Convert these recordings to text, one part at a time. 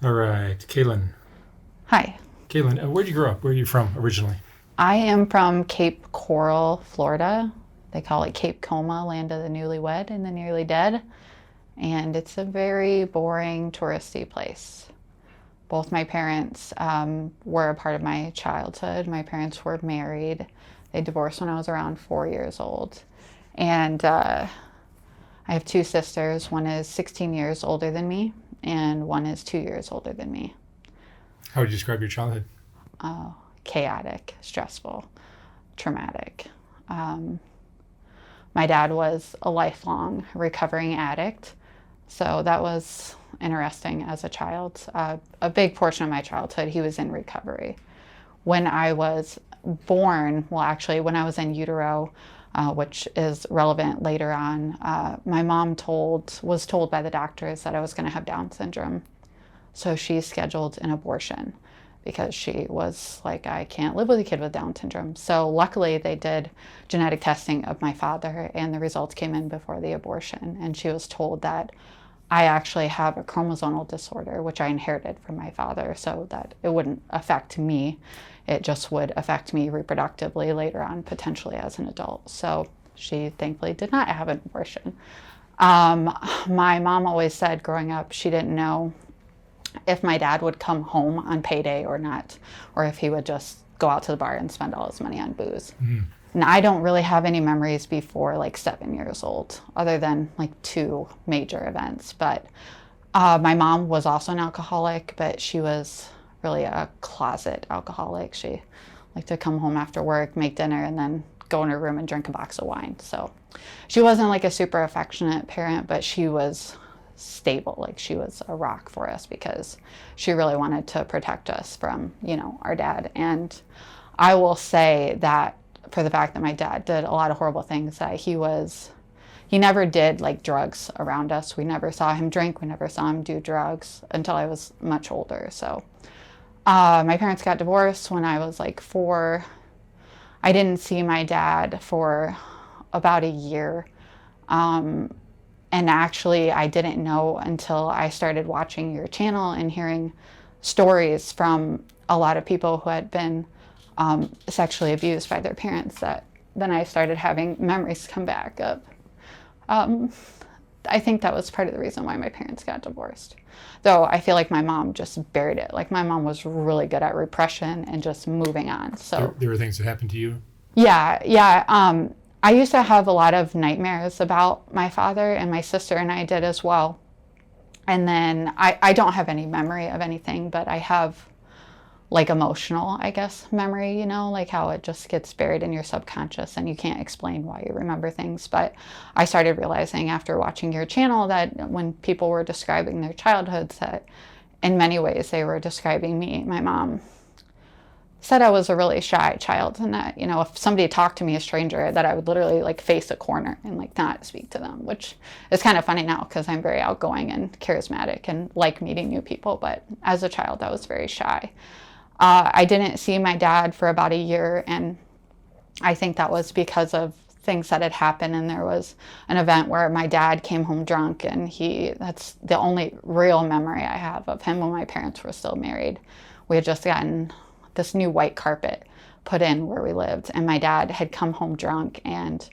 All right, Kaylyn. Hi, Kaylyn, where'd you grow up? Where are you from originally? I am from Cape Coral, Florida. They call it Cape Coma, land of the newlywed and the nearly dead. And it's a very boring, touristy place. Both my parents were a part of my childhood. My parents were married. They divorced when I was around 4 years old. And I have two sisters. One is 16 years older than me, and one is 2 years older than me. How would you describe your childhood? Chaotic, stressful, traumatic. Um, my dad was a lifelong recovering addict, so that was interesting as a child. A big portion of my childhood, he was in recovery. When I was born, well, actually, when I was in utero, which is relevant later on, my mom was told by the doctors that I was going to have Down syndrome. So she scheduled an abortion because she was like, I can't live with a kid with Down syndrome. So luckily, they did genetic testing of my father, and the results came in before the abortion. And she was told that I actually have a chromosomal disorder, which I inherited from my father, so that it wouldn't affect me. It just would affect me reproductively later on, potentially as an adult. So she thankfully did not have an abortion. My mom always said growing up she didn't know if my dad would come home on payday or not, or if he would just go out to the bar and spend all his money on booze. Mm. And I don't really have any memories before like 7 years old, other than like two major events. But my mom was also an alcoholic, but she was really a closet alcoholic. She liked to come home after work, make dinner, and then go in her room and drink a box of wine. So she wasn't like a super affectionate parent, but she was stable. Like she was a rock for us because she really wanted to protect us from, our dad. And I will say that for the fact that my dad did a lot of horrible things, that he never did like drugs around us. We never saw him drink. We never saw him do drugs until I was much older. So my parents got divorced when I was like 4. I didn't see my dad for about a year. Um, and actually, I didn't know until I started watching your channel and hearing stories from a lot of people who had been sexually abused by their parents, that then I started having memories come back of. Um, I think that was part of the reason why my parents got divorced. Though I feel like my mom just buried it. Like my mom was really good at repression and just moving on. There, So there were things that happened to you. yeah, yeah. I used to have a lot of nightmares about my father, and my sister and I did as well. And then I don't have any memory of anything, but I have like emotional, I guess, memory, like how it just gets buried in your subconscious and you can't explain why you remember things. But I started realizing after watching your channel that when people were describing their childhoods, that in many ways they were describing me. My mom said I was a really shy child, and that, if somebody talked to me, a stranger, that I would literally like face a corner and like not speak to them, which is kind of funny now because I'm very outgoing and charismatic and like meeting new people. But as a child, I was very shy. I didn't see my dad for about a year, and I think that was because of things that had happened. And there was an event where my dad came home drunk, and that's the only real memory I have of him when my parents were still married. We had just gotten this new white carpet put in where we lived, and my dad had come home drunk, and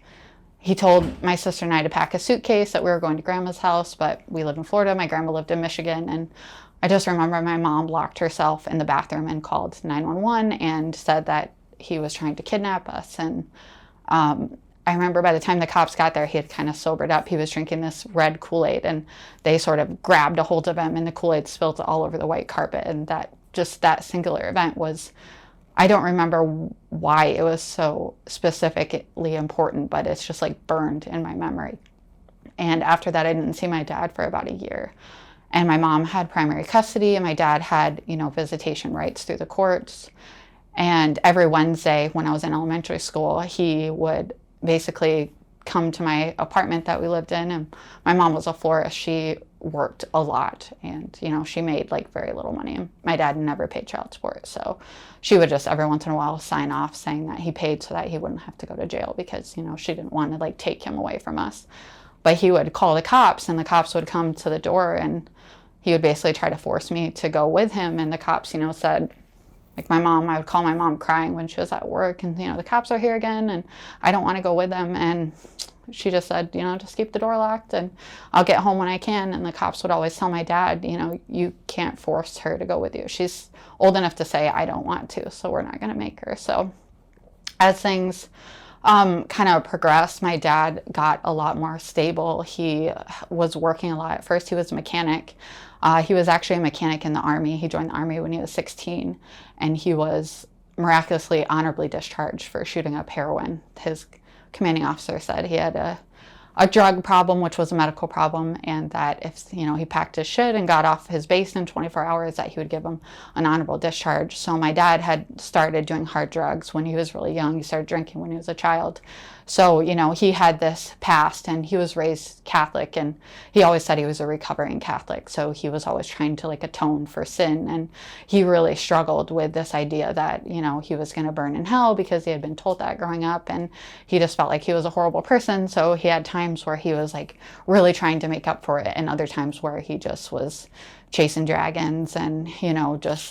he told my sister and I to pack a suitcase, that we were going to grandma's house, but we live in Florida. My grandma lived in Michigan, and I just remember my mom locked herself in the bathroom and called 911 and said that he was trying to kidnap us. And I remember by the time the cops got there, he had kind of sobered up. He was drinking this red Kool-Aid, and they sort of grabbed a hold of him, and the Kool-Aid spilled all over the white carpet. And that singular event was, I don't remember why it was so specifically important, but it's just like burned in my memory. And after that, I didn't see my dad for about a year. And my mom had primary custody, and my dad had, visitation rights through the courts. And every Wednesday when I was in elementary school, he would basically come to my apartment that we lived in. And my mom was a florist. She worked a lot, and, she made like very little money. And my dad never paid child support. So she would just every once in a while sign off saying that he paid so that he wouldn't have to go to jail, because, she didn't want to like take him away from us. But he would call the cops, and the cops would come to the door, and he would basically try to force me to go with him. And the cops, said, like my mom, I would call my mom crying when she was at work, and, the cops are here again, and I don't want to go with them. And she just said, just keep the door locked and I'll get home when I can. And the cops would always tell my dad, you can't force her to go with you. She's old enough to say, I don't want to, so we're not going to make her. So as things kind of progressed, my dad got a lot more stable. He was working a lot. At first, he was a mechanic. He was actually a mechanic in the Army. He joined the Army when he was 16, and he was miraculously honorably discharged for shooting up heroin. His commanding officer said he had a drug problem, which was a medical problem, and that if he packed his shit and got off his base in 24 hours, that he would give him an honorable discharge. So my dad had started doing hard drugs when he was really young. He started drinking when he was a child. So, he had this past, and he was raised Catholic, and he always said he was a recovering Catholic. So he was always trying to atone for sin. And he really struggled with this idea that, he was going to burn in hell because he had been told that growing up. And he just felt like he was a horrible person. So he had times where he was really trying to make up for it, and other times where he just was chasing dragons and, just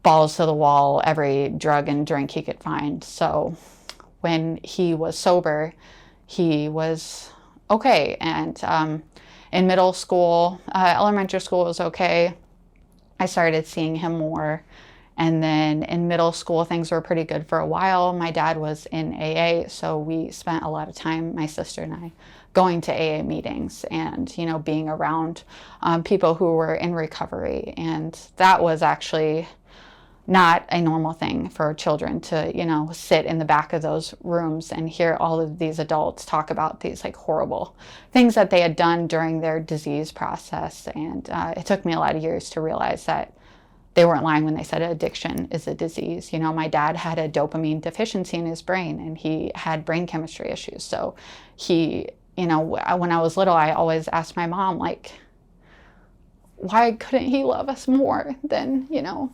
balls to the wall, every drug and drink he could find. So when he was sober, he was okay. And in middle school, elementary school was okay. I started seeing him more. And then in middle school, things were pretty good for a while. My dad was in AA, so we spent a lot of time, my sister and I, going to AA meetings and, being around people who were in recovery. And that was actually not a normal thing for children to, sit in the back of those rooms and hear all of these adults talk about these horrible things that they had done during their disease process. And it took me a lot of years to realize that they weren't lying when they said addiction is a disease. My dad had a dopamine deficiency in his brain, and he had brain chemistry issues. So he, when I was little, I always asked my mom, why couldn't he love us more than,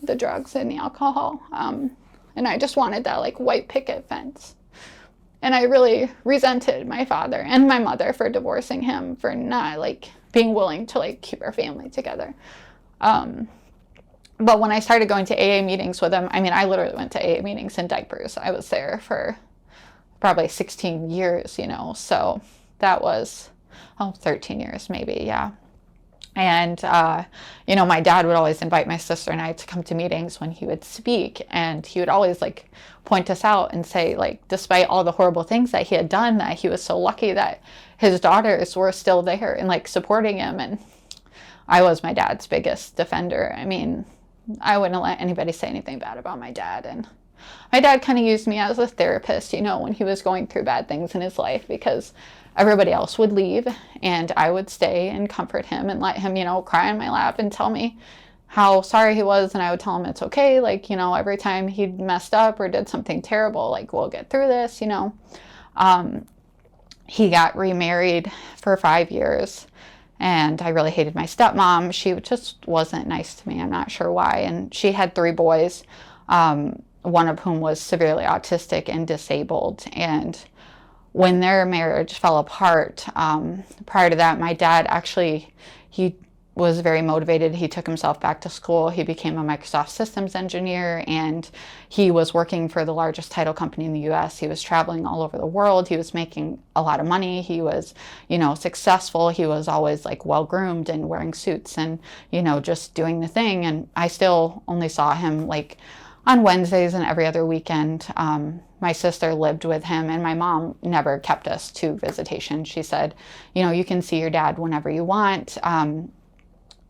the drugs and the alcohol? And I just wanted that white picket fence. And I really resented my father and my mother for divorcing him, for not being willing to keep our family together. But when I started going to AA meetings with him, I literally went to AA meetings in diapers. I was there for probably 16 years, so that was, 13 years maybe, yeah. And, my dad would always invite my sister and I to come to meetings when he would speak. And he would always point us out and say, despite all the horrible things that he had done, that he was so lucky that his daughters were still there and supporting him. And I was my dad's biggest defender. I wouldn't let anybody say anything bad about my dad. And my dad kind of used me as a therapist, when he was going through bad things in his life, because everybody else would leave and I would stay and comfort him and let him, cry in my lap and tell me how sorry he was. And I would tell him it's okay. Every time he messed up or did something terrible, we'll get through this, He got remarried for 5 years. And I really hated my stepmom. She just wasn't nice to me. I'm not sure why. And she had 3 boys, one of whom was severely autistic and disabled. And when their marriage fell apart, prior to that, my dad actually, he was very motivated. He took himself back to school. He became a Microsoft systems engineer, and he was working for the largest title company in the US. He was traveling all over the world. He was making a lot of money. He was, successful. He was always well-groomed and wearing suits and, just doing the thing. And I still only saw him on Wednesdays and every other weekend. My sister lived with him, and my mom never kept us to visitation. She said, you can see your dad whenever you want.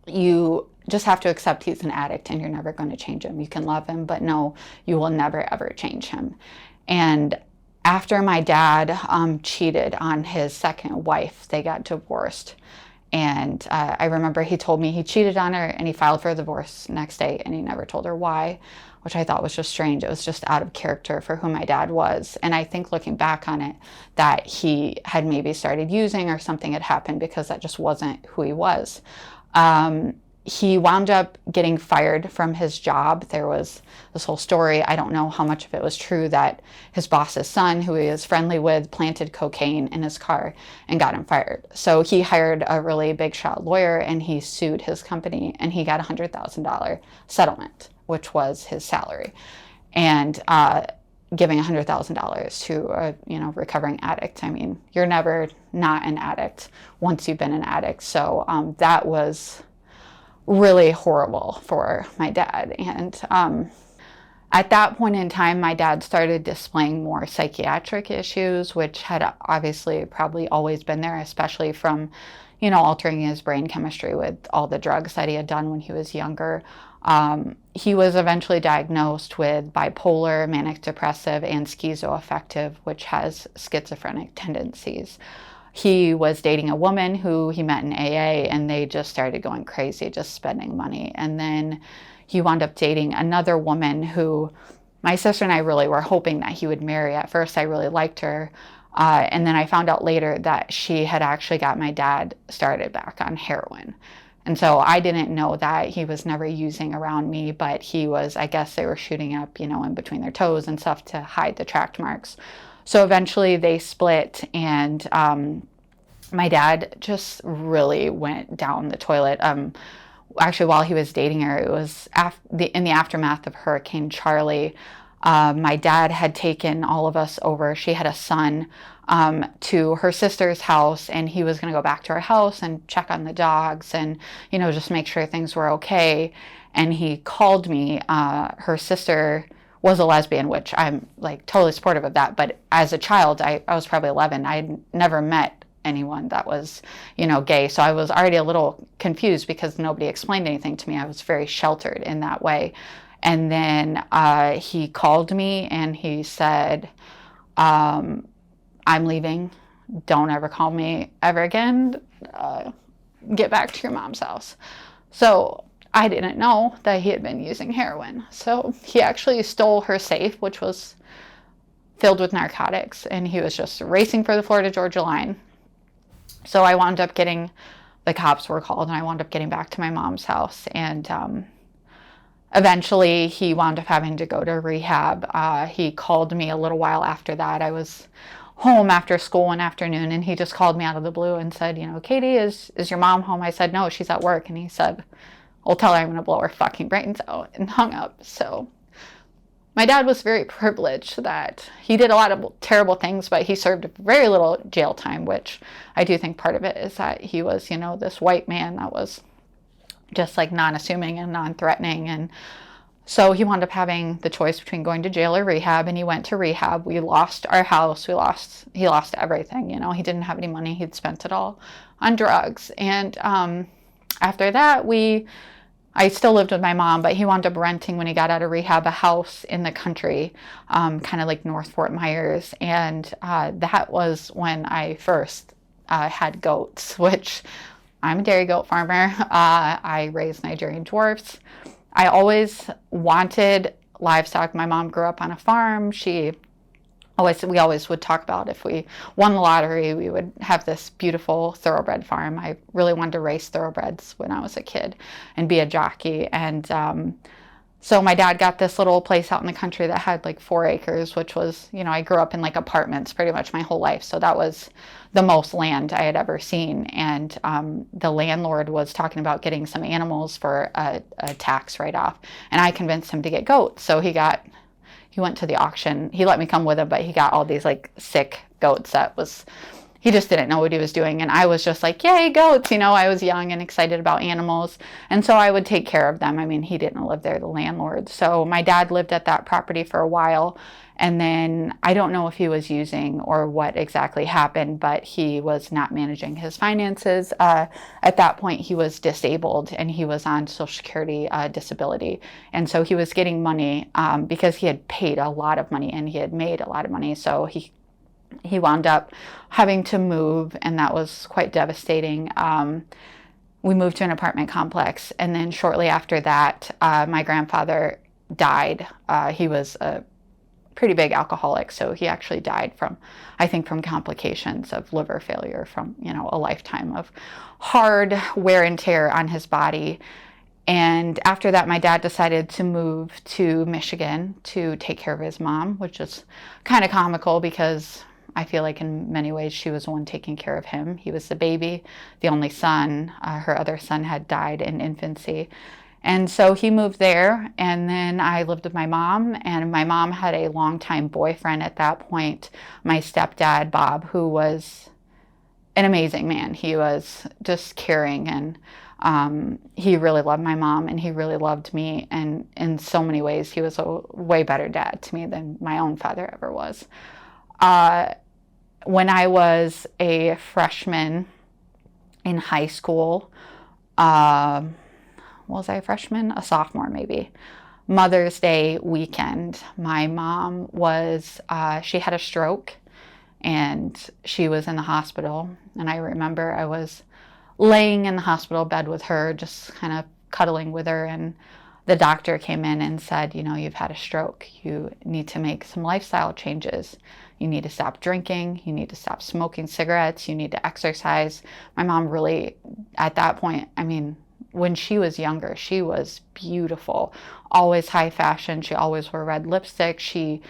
You just have to accept he's an addict and you're never going to change him. You can love him, but no, you will never, ever change him. And after my dad cheated on his second wife, they got divorced. And I remember he told me he cheated on her and he filed for divorce next day, and he never told her why, which I thought was just strange. It was just out of character for who my dad was. And I think looking back on it, that he had maybe started using or something had happened, because that just wasn't who he was. he wound up getting fired from his job. There was this whole story. I don't know how much of it was true, that his boss's son, who he was friendly with, planted cocaine in his car and got him fired. So he hired a really big shot lawyer and he sued his company, and he got a $100,000 settlement, which was his salary. And giving $100,000 to a recovering addict. I mean, you're never not an addict once you've been an addict. So that was really horrible for my dad. And at that point in time, my dad started displaying more psychiatric issues, which had obviously probably always been there, especially from, altering his brain chemistry with all the drugs that he had done when he was younger. He was eventually diagnosed with bipolar, manic depressive, and schizoaffective, which has schizophrenic tendencies. He was dating a woman who he met in AA, and they just started going crazy, just spending money. And then he wound up dating another woman who my sister and I really were hoping that he would marry. At first, I really liked her. And then I found out later that she had actually got my dad started back on heroin. And so I didn't know that. He was never using around me, but he was, I guess they were shooting up, in between their toes and stuff to hide the tract marks. So eventually they split, and my dad just really went down the toilet. Actually, while he was dating her, it was in the aftermath of Hurricane Charlie. My dad had taken all of us over. She had a son, to her sister's house, and he was going to go back to her house and check on the dogs and, just make sure things were okay. And he called me. Her sister was a lesbian, which I'm like totally supportive of that. But as a child, I was probably 11. I had never met anyone that was, gay. So I was already a little confused because nobody explained anything to me. I was very sheltered in that way. And then he called me and he said, I'm leaving. Don't ever call me ever again. Get back to your mom's house. So I didn't know that he had been using heroin. So he actually stole her safe, which was filled with narcotics, and he was just racing for the Florida-Georgia line. So I wound up the cops were called, and I wound up getting back to my mom's house. And eventually he wound up having to go to rehab. He called me a little while after that. I was home after school one afternoon, and he just called me out of the blue and said, Katie, is your mom home? I said, no, she's at work. And he said, well, tell her I'm going to blow her fucking brains out, and hung up. So my dad was very privileged that he did a lot of terrible things, but he served very little jail time, which I do think part of it is that he was, this white man that was just like non-assuming and non-threatening. And so he wound up having the choice between going to jail or rehab, and he went to rehab. We lost our house. He lost everything. He didn't have any money. He'd spent it all on drugs. And after that, I still lived with my mom, but he wound up renting, when he got out of rehab, a house in the country, kind of like North Fort Myers. And that was when I first had goats, which I'm a dairy goat farmer. I raised Nigerian dwarfs. I always wanted livestock. My mom grew up on a farm. We always would talk about if we won the lottery, we would have this beautiful thoroughbred farm. I really wanted to race thoroughbreds when I was a kid and be a jockey. And so my dad got this little place out in the country that had like 4 acres, which was, I grew up in like apartments pretty much my whole life. So that was the most land I had ever seen. And the landlord was talking about getting some animals for a tax write-off. And I convinced him to get goats. So he went to the auction. He let me come with him, but he got all these like sick goats he just didn't know what he was doing. And I was just like, yay, goats. I was young and excited about animals. And so I would take care of them. I mean, he didn't live there, the landlord. So my dad lived at that property for a while. And then I don't know if he was using or what exactly happened, but he was not managing his finances. At that point, he was disabled and he was on Social Security disability. And so he was getting money because he had paid a lot of money and he had made a lot of money. So he wound up having to move, and that was quite devastating. We moved to an apartment complex, and then shortly after that, my grandfather died. He was a pretty big alcoholic, so he actually died from complications of liver failure from, a lifetime of hard wear and tear on his body. And after that, my dad decided to move to Michigan to take care of his mom, which is kind of comical because I feel like in many ways she was the one taking care of him. He was the baby, the only son. Her other son had died in infancy. And so he moved there, and then I lived with my mom, and my mom had a longtime boyfriend at that point, my stepdad, Bob, who was an amazing man. He was just caring, and he really loved my mom, and he really loved me, and in so many ways he was a way better dad to me than my own father ever was. When I was a freshman in high school, was I a freshman? A sophomore, maybe. Mother's Day weekend, my mom she had a stroke, and she was in the hospital. And I remember I was laying in the hospital bed with her, just kind of cuddling with her. And the doctor came in and said, you've had a stroke. You need to make some lifestyle changes. You need to stop drinking. You need to stop smoking cigarettes. You need to exercise. My mom really, at that point, when she was younger, she was beautiful, always high fashion. She always wore red lipstick. She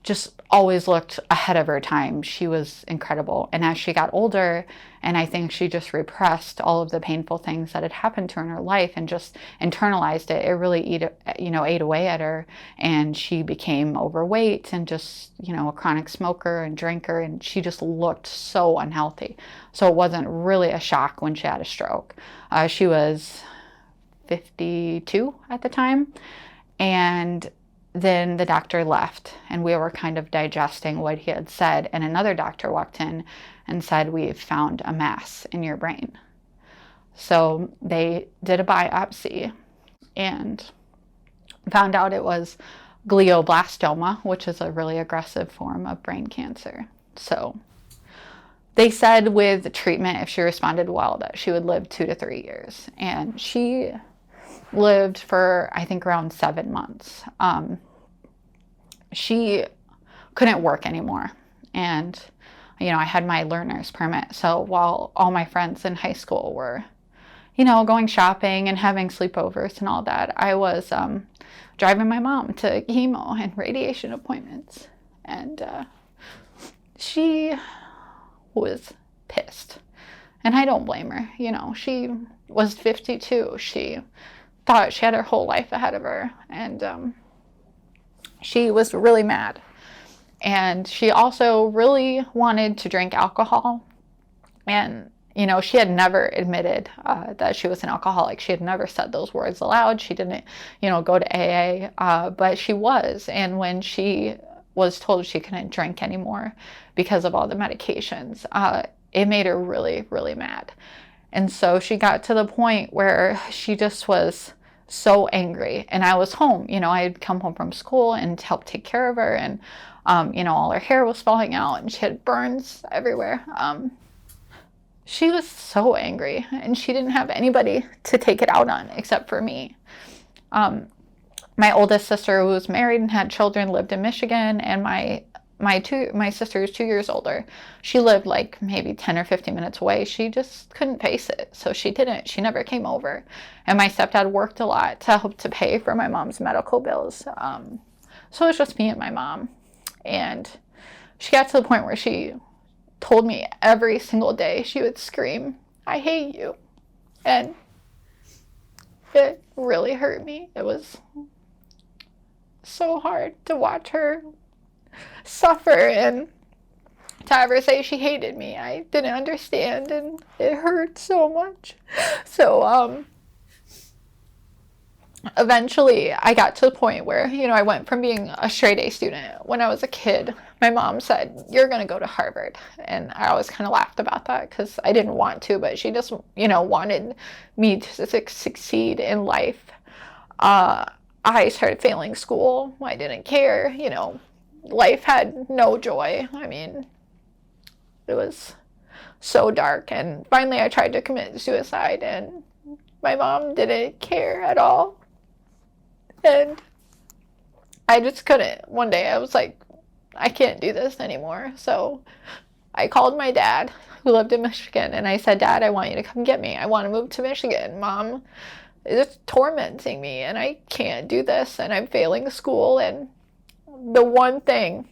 just always looked ahead of her time. She was incredible. And as she got older, and I think she just repressed all of the painful things that had happened to her in her life and just internalized it, it really ate away at her. And she became overweight and just, a chronic smoker and drinker. And she just looked so unhealthy. So it wasn't really a shock when she had a stroke. She was 52 at the time. And then the doctor left, and we were kind of digesting what he had said, and another doctor walked in and said, "We've found a mass in your brain." So they did a biopsy and found out it was glioblastoma, which is a really aggressive form of brain cancer. So they said with treatment, if she responded well, that she would live 2 to 3 years. And she lived for, I think, around 7 months. She couldn't work anymore. And, I had my learner's permit. So while all my friends in high school were, going shopping and having sleepovers and all that, I was driving my mom to chemo and radiation appointments. And she was pissed. And I don't blame her. She was 52. She thought she had her whole life ahead of her. And she was really mad. And she also really wanted to drink alcohol. And, she had never admitted that she was an alcoholic. She had never said those words aloud. She didn't, go to AA, but she was. And when she was told she couldn't drink anymore because of all the medications, it made her really, really mad. And so she got to the point where she just was so angry. And I was home, I'd come home from school and help take care of her. And, all her hair was falling out and she had burns everywhere. She was so angry, and she didn't have anybody to take it out on except for me. My oldest sister, who was married and had children, lived in Michigan, and my sister is 2 years older. She lived like maybe 10 or 15 minutes away. She just couldn't face it. So she didn't. She never came over. And my stepdad worked a lot to help to pay for my mom's medical bills. So it was just me and my mom. And she got to the point where she told me every single day, she would scream, "I hate you." And it really hurt me. It was so hard to watch her suffer and to ever say she hated me. I didn't understand, and it hurt so much. So eventually I got to the point where, I went from being a straight A student. When I was a kid, my mom said, "You're going to go to Harvard." And I always kind of laughed about that because I didn't want to, but she just, wanted me to succeed in life. I started failing school. I didn't care, life had no joy. It was so dark. And finally I tried to commit suicide, and my mom didn't care at all. And I just couldn't. One day I was like, I can't do this anymore. So I called my dad, who lived in Michigan, and I said, "Dad, I want you to come get me. I want to move to Michigan. Mom it's tormenting me, and I can't do this, and I'm failing school. And the one thing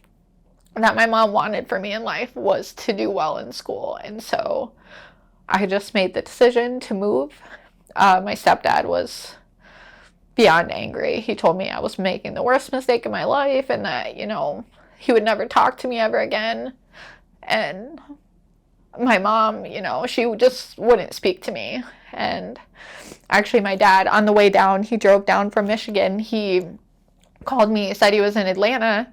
that my mom wanted for me in life was to do well in school. And so I just made the decision to move. My stepdad was beyond angry. He told me I was making the worst mistake of my life, and that, he would never talk to me ever again. And my mom, she just wouldn't speak to me. And actually, my dad, on the way down, he drove down from Michigan. He called me, said he was in Atlanta,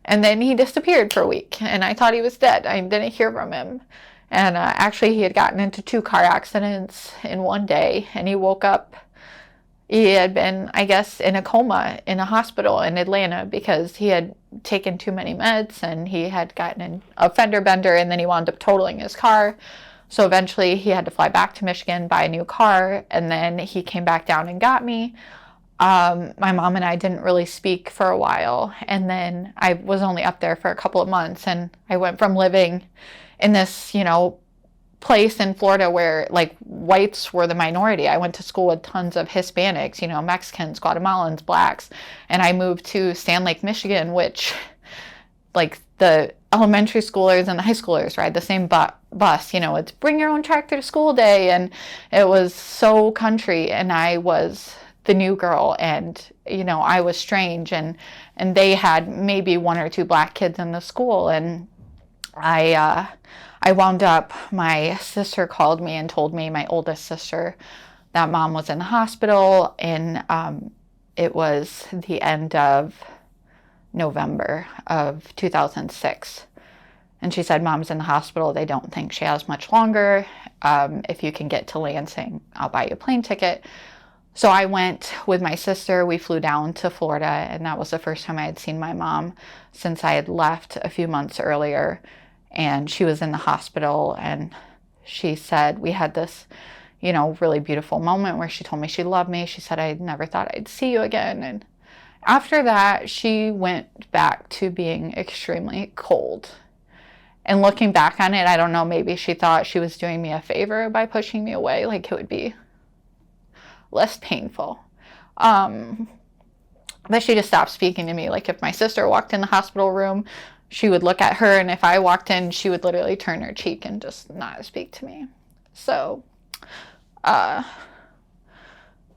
and then he disappeared for a week. And I thought he was dead. I didn't hear from him. And actually, he had gotten into 2 car accidents in one day, and he woke up. He had been, I guess, in a coma in a hospital in Atlanta because he had taken too many meds, and he had gotten a fender bender, and then he wound up totaling his car. So eventually he had to fly back to Michigan, buy a new car, and then he came back down and got me. My mom and I didn't really speak for a while, and then I was only up there for a couple of months, and I went from living in this, place in Florida where like whites were the minority. I went to school with tons of Hispanics, Mexicans, Guatemalans, blacks, and I moved to Sand Lake, Michigan, which like the elementary schoolers and the high schoolers ride the same bus. It's bring your own tractor to school day, and it was so country, and I was the new girl, and I was strange, and they had maybe 1 or 2 black kids in the school. And I wound up, my sister called me and told me, my oldest sister, that mom was in the hospital, and it was the end of November of 2006. And she said, Mom's in the hospital. They don't think she has much longer. If you can get to Lansing, I'll buy you a plane ticket. So I went with my sister. We flew down to Florida, and that was the first time I had seen my mom since I had left a few months earlier. And she was in the hospital, and she said we had this, really beautiful moment where she told me she loved me. She said, I never thought I'd see you again. And after that, she went back to being extremely cold. And looking back on it, I don't know, maybe she thought she was doing me a favor by pushing me away, like it would be less painful. But she just stopped speaking to me. Like if my sister walked in the hospital room, she would look at her, and if I walked in, she would literally turn her cheek and just not speak to me. So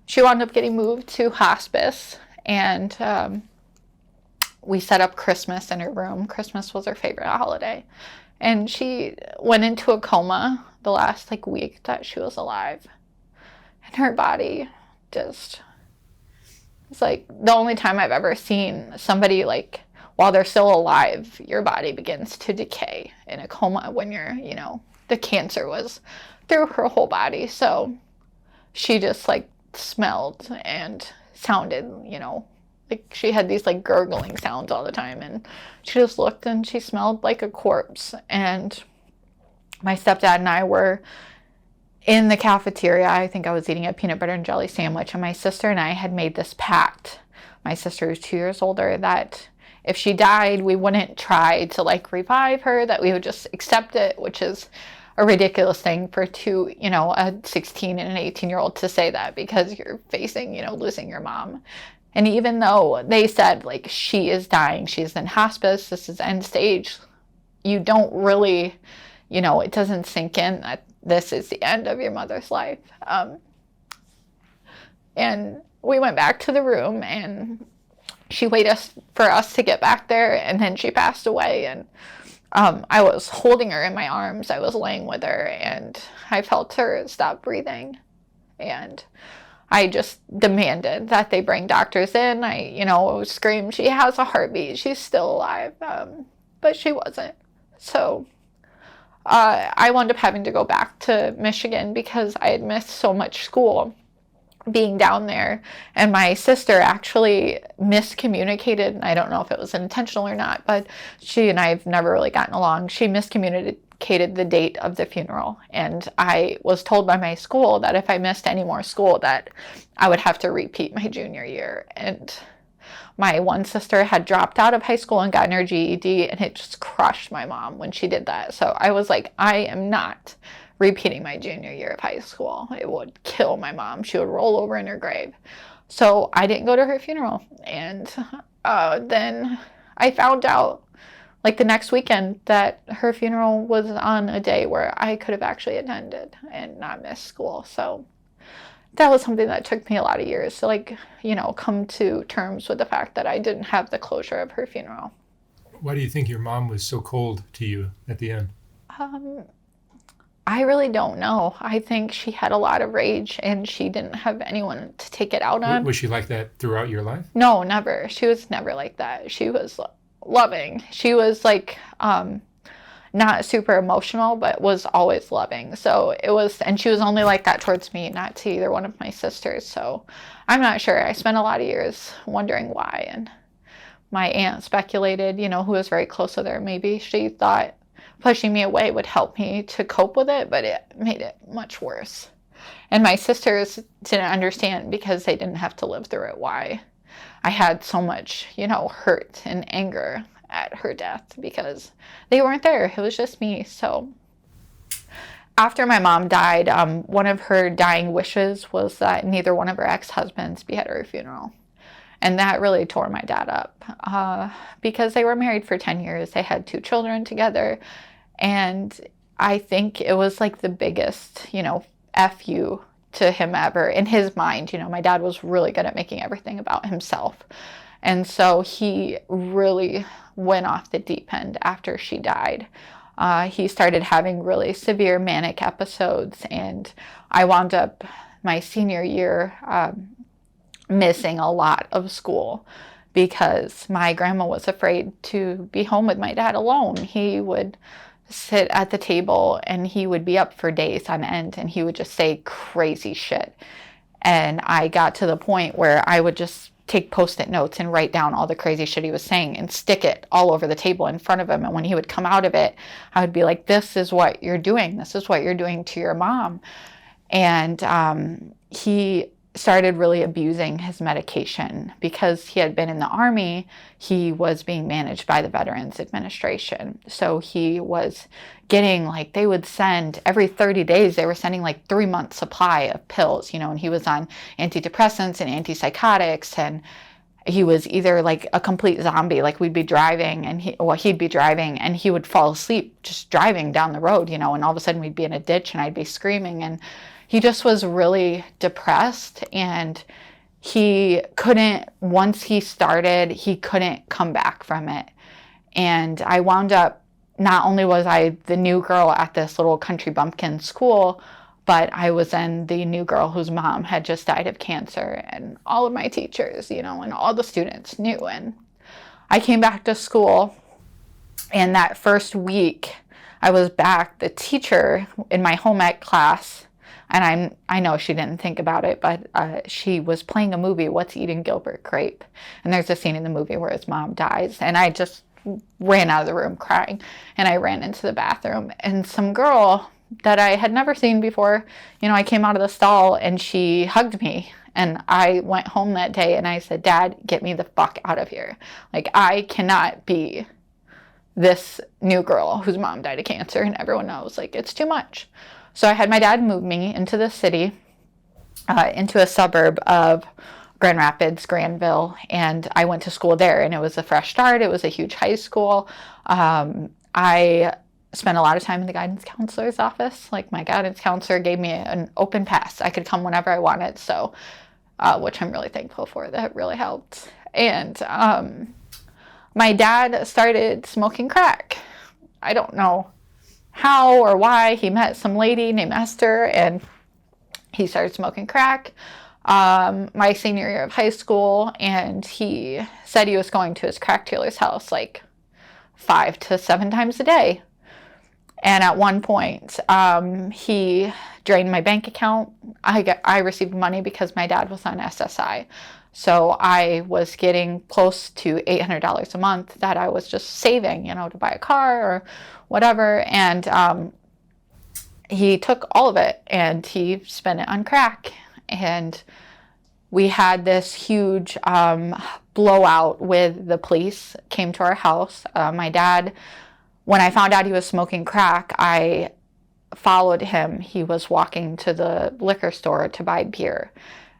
she wound up getting moved to hospice, and we set up Christmas in her room. Christmas was her favorite holiday. And she went into a coma the last week that she was alive. And her body just, it's like the only time I've ever seen somebody while they're still alive, your body begins to decay in a coma when you're, the cancer was through her whole body. So she just smelled and sounded, she had these gurgling sounds all the time. And she just looked and she smelled like a corpse. And my stepdad and I were in the cafeteria. I think I was eating a peanut butter and jelly sandwich. And my sister and I had made this pact. My sister is 2 years older, that if she died, we wouldn't try to revive her, that we would just accept it, which is a ridiculous thing for a 16 and an 18-year-old to say that, because you're facing, losing your mom. And even though they said she is dying, she's in hospice, this is end stage, you don't really, it doesn't sink in that this is the end of your mother's life. And we went back to the room, and she waited for us to get back there, and then she passed away. And I was holding her in my arms. I was laying with her, and I felt her stop breathing. And I just demanded that they bring doctors in. I screamed, she has a heartbeat, she's still alive. But she wasn't. So I wound up having to go back to Michigan because I had missed so much school being down there. And my sister actually miscommunicated, and I don't know if it was intentional or not, but she and I have never really gotten along. She miscommunicated the date of the funeral, and I was told by my school that if I missed any more school that I would have to repeat my junior year. And my one sister had dropped out of high school and gotten her GED, and it just crushed my mom when she did that. So I was like, I am not repeating my junior year of high school. It would kill my mom. She would roll over in her grave. So I didn't go to her funeral. And then I found out like the next weekend that her funeral was on a day where I could have actually attended and not missed school. So that was something that took me a lot of years to like, come to terms with the fact that I didn't have the closure of her funeral. Why do you think your mom was so cold to you at the end? I really don't know. I think she had a lot of rage and she didn't have anyone to take it out on. Was she like that throughout your life? No, never. She was never like that. She was loving. She was like not super emotional, but was always loving. So it was, and she was only like that towards me, not to either one of my sisters. So I'm not sure. I spent a lot of years wondering why. And my aunt speculated, who was very close with her, maybe she thought pushing me away would help me to cope with it, but it made it much worse. And my sisters didn't understand because they didn't have to live through it, why I had so much, hurt and anger at her death, because they weren't there. It was just me. So after my mom died, one of her dying wishes was that neither one of her ex-husbands be at her funeral. And that really tore my dad up because they were married for 10 years. They had 2 children together. And I think it was like the biggest, F you to him ever in his mind. My dad was really good at making everything about himself. And so he really went off the deep end after she died. He started having really severe manic episodes. And I wound up my senior year missing a lot of school because my grandma was afraid to be home with my dad alone. He would sit at the table and he would be up for days on end and he would just say crazy shit. And I got to the point where I would just take Post-it notes and write down all the crazy shit he was saying and stick it all over the table in front of him. And when he would come out of it, I would be like, this is what you're doing. This is what you're doing to your mom. And he started really abusing his medication because he had been in the Army. He was being managed by the Veterans Administration. So he was getting they would send every 30 days, they were sending 3-month supply of pills, and he was on antidepressants and antipsychotics. And he was either a complete zombie. We'd be driving and he'd be driving and he would fall asleep just driving down the road, and all of a sudden we'd be in a ditch and I'd be screaming. And he just was really depressed, and he couldn't, once he started, he couldn't come back from it. And I wound up, not only was I the new girl at this little country bumpkin school, but I was then the new girl whose mom had just died of cancer, and all of my teachers, and all the students knew. And I came back to school, and that first week I was back, the teacher in my home ec class, and I know she didn't think about it, but she was playing a movie, What's Eating Gilbert Grape? And there's a scene in the movie where his mom dies. And I just ran out of the room crying. And I ran into the bathroom. And some girl that I had never seen before, I came out of the stall and she hugged me. And I went home that day and I said, Dad, get me the fuck out of here. I cannot be this new girl whose mom died of cancer. And everyone knows, it's too much. So I had my dad move me into the city, into a suburb of Grand Rapids, Granville, and I went to school there, and it was a fresh start. It was a huge high school. I spent a lot of time in the guidance counselor's office. My guidance counselor gave me an open pass. I could come whenever I wanted, so which I'm really thankful for. That really helped. And my dad started smoking crack. I don't know how or why. He met some lady named Esther and he started smoking crack my senior year of high school, and he said he was going to his crack dealer's house 5 to 7 times a day. And at one point he drained my bank account. I received money because my dad was on SSI. So I was getting close to $800 a month that I was just saving, to buy a car or whatever. And he took all of it and he spent it on crack. And we had this huge blowout with the police came to our house. My dad, when I found out he was smoking crack, I followed him. He was walking to the liquor store to buy beer.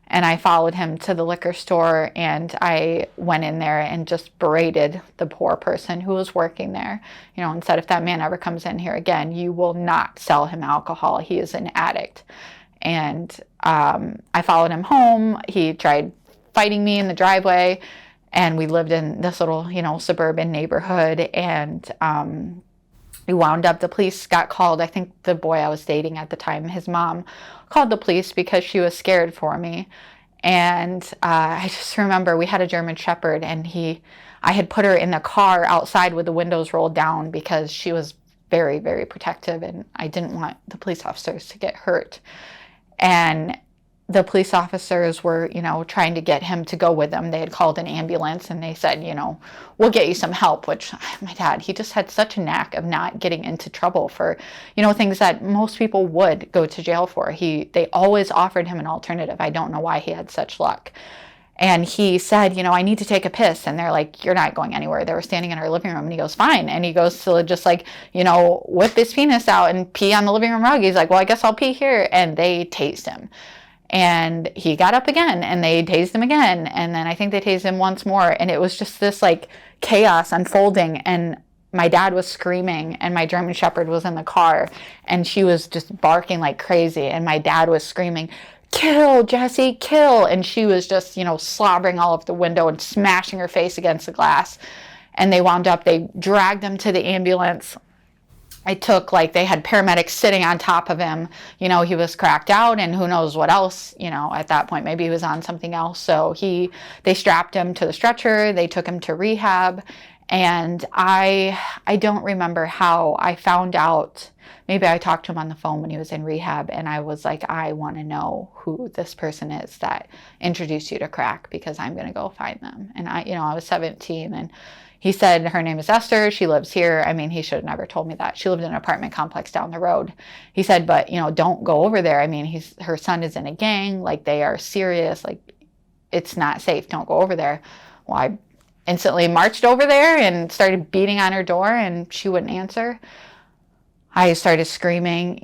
And I followed him to the liquor store, and I went in there and just berated the poor person who was working there, and said, if that man ever comes in here again, you will not sell him alcohol. He is an addict. And I followed him home. He tried fighting me in the driveway, and we lived in this little, suburban neighborhood. And we wound up, the police got called. I think the boy I was dating at the time, his mom called the police because she was scared for me. And I just remember we had a German Shepherd, and I had put her in the car outside with the windows rolled down because she was very, very protective, and I didn't want the police officers to get hurt. And the police officers were, trying to get him to go with them. They had called an ambulance, and they said, we'll get you some help, which my dad, he just had such a knack of not getting into trouble for, things that most people would go to jail for. They always offered him an alternative. I don't know why he had such luck. And he said, I need to take a piss. And they're like, you're not going anywhere. They were standing in our living room, and he goes, fine. And he goes to just whip his penis out and pee on the living room rug. He's like, well, I guess I'll pee here. And they tased him. And he got up again, and they tased him again. And then I think they tased him once more. And it was just this chaos unfolding. And my dad was screaming, and my German Shepherd was in the car, and she was just barking like crazy. And my dad was screaming, kill, Jesse, kill. And she was just, slobbering all over the window and smashing her face against the glass. And they dragged him to the ambulance. They had paramedics sitting on top of him. He was cracked out, and who knows what else, at that point, maybe he was on something else. So they strapped him to the stretcher. They took him to rehab. And I don't remember how I found out. Maybe I talked to him on the phone when he was in rehab, and I was like, I want to know who this person is that introduced you to crack, because I'm going to go find them. And I was 17, and he said her name is Esther. She lives here. I mean, he should have never told me that. She lived in an apartment complex down the road. He said, but, don't go over there. I mean, her son is in a gang. They are serious. It's not safe. Don't go over there. Well, I instantly marched over there and started beating on her door, and she wouldn't answer. I started screaming,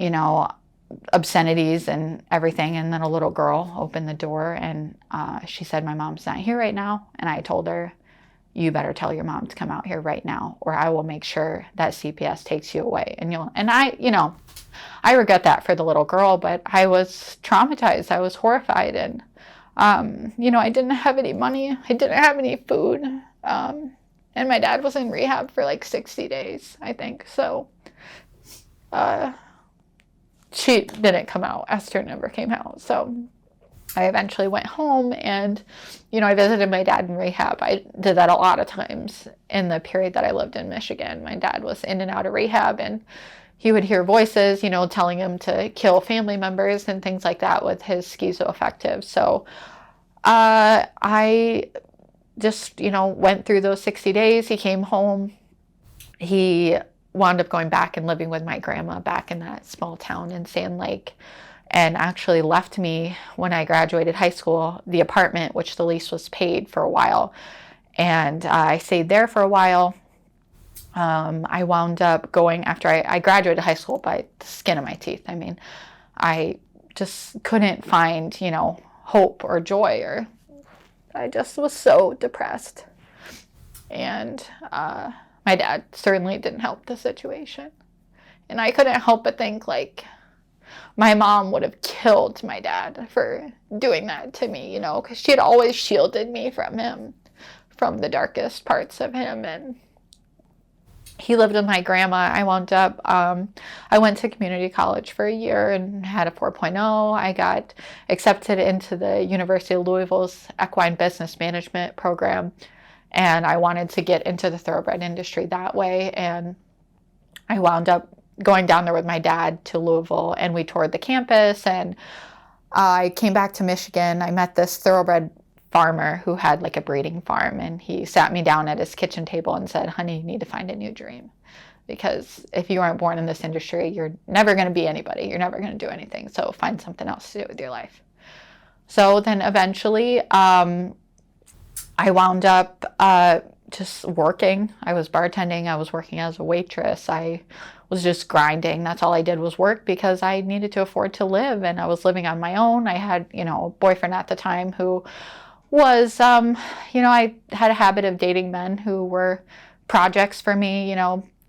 obscenities and everything. And then a little girl opened the door, and she said, my mom's not here right now. And I told her, you better tell your mom to come out here right now, or I will make sure that CPS takes you away. And I regret that for the little girl, but I was traumatized. I was horrified. And, I didn't have any money. I didn't have any food. And my dad was in rehab for 60 days, I think. So, she didn't come out. Esther never came out. So I eventually went home, and, I visited my dad in rehab. I did that a lot of times in the period that I lived in Michigan. My dad was in and out of rehab, and he would hear voices, telling him to kill family members and things like that with his schizoaffective. So I just, went through those 60 days. He came home. He wound up going back and living with my grandma back in that small town in Sand Lake, and actually left me when I graduated high school, the apartment, which the lease was paid, for a while. And I stayed there for a while. I wound up going, after I graduated high school, by the skin of my teeth. I mean, I just couldn't find, hope or joy, or I just was so depressed. And my dad certainly didn't help the situation. And I couldn't help but think, my mom would have killed my dad for doing that to me, because she had always shielded me from him, from the darkest parts of him. And he lived with my grandma. I wound up, I went to community college for a year and had a 4.0. I got accepted into the University of Louisville's equine business management program, and I wanted to get into the thoroughbred industry that way. And I wound up going down there with my dad to Louisville, and we toured the campus, and I came back to Michigan. I met this thoroughbred farmer who had a breeding farm, and he sat me down at his kitchen table and said, honey, you need to find a new dream, because if you aren't born in this industry, you're never going to be anybody. You're never going to do anything. So find something else to do with your life. So then eventually I wound up just working. I was bartending. I was working as a waitress. I was just grinding. That's all I did was work because I needed to afford to live, and I was living on my own. I had, a boyfriend at the time who was, I had a habit of dating men who were projects for me,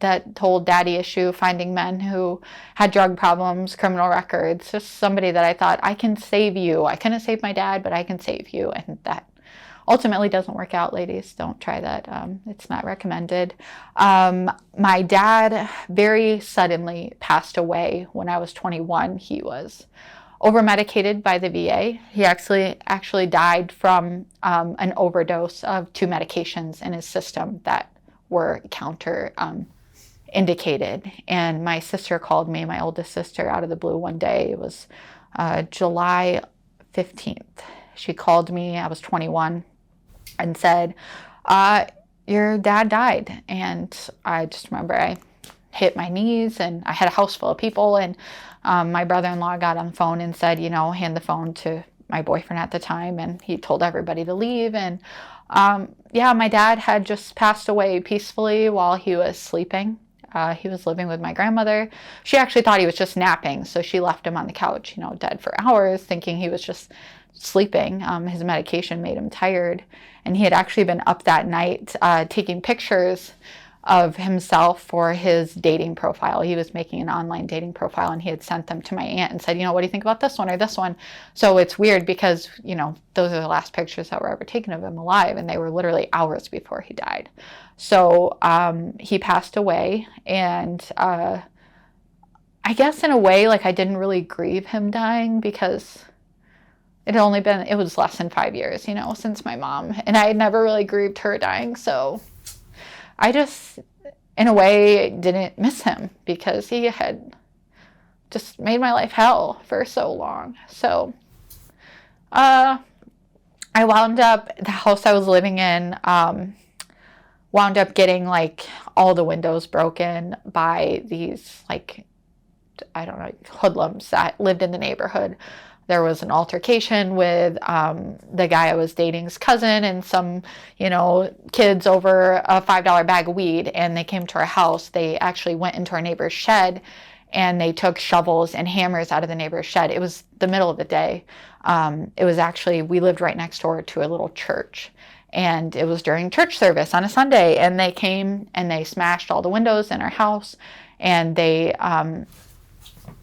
that whole daddy issue, finding men who had drug problems, criminal records, just somebody that I thought, I can save you. I couldn't save my dad, but I can save you. And that ultimately doesn't work out, ladies. Don't try that. It's not recommended. My dad very suddenly passed away when I was 21. He was over-medicated by the VA. He actually died from an overdose of 2 medications in his system that were counter indicated. And my sister called me, my oldest sister, out of the blue one day. It was July 15th. She called me, I was 21, and said, your dad died. And I just remember I hit my knees, and I had a house full of people, and my brother-in-law got on the phone and said, hand the phone to my boyfriend at the time, and he told everybody to leave. And my dad had just passed away peacefully while he was sleeping. He was living with my grandmother. She actually thought he was just napping, so she left him on the couch, dead for hours, thinking he was just sleeping. His medication made him tired, and he had actually been up that night taking pictures of himself for his dating profile. He was making an online dating profile, and he had sent them to my aunt and said, what do you think about this one or this one? So it's weird because, those are the last pictures that were ever taken of him alive, and they were literally hours before he died. So he passed away, and I guess in a way, I didn't really grieve him dying because it was less than 5 years, since my mom, and I had never really grieved her dying. So I just, in a way, didn't miss him because he had just made my life hell for so long. So I wound up, the house I was living in, wound up getting all the windows broken by these hoodlums that lived in the neighborhood. There was an altercation with the guy I was dating's cousin and some, kids over a $5 bag of weed, and they came to our house. They actually went into our neighbor's shed, and they took shovels and hammers out of the neighbor's shed. It was the middle of the day. It was actually, we lived right next door to a little church, and it was during church service on a Sunday, and they came and they smashed all the windows in our house, and they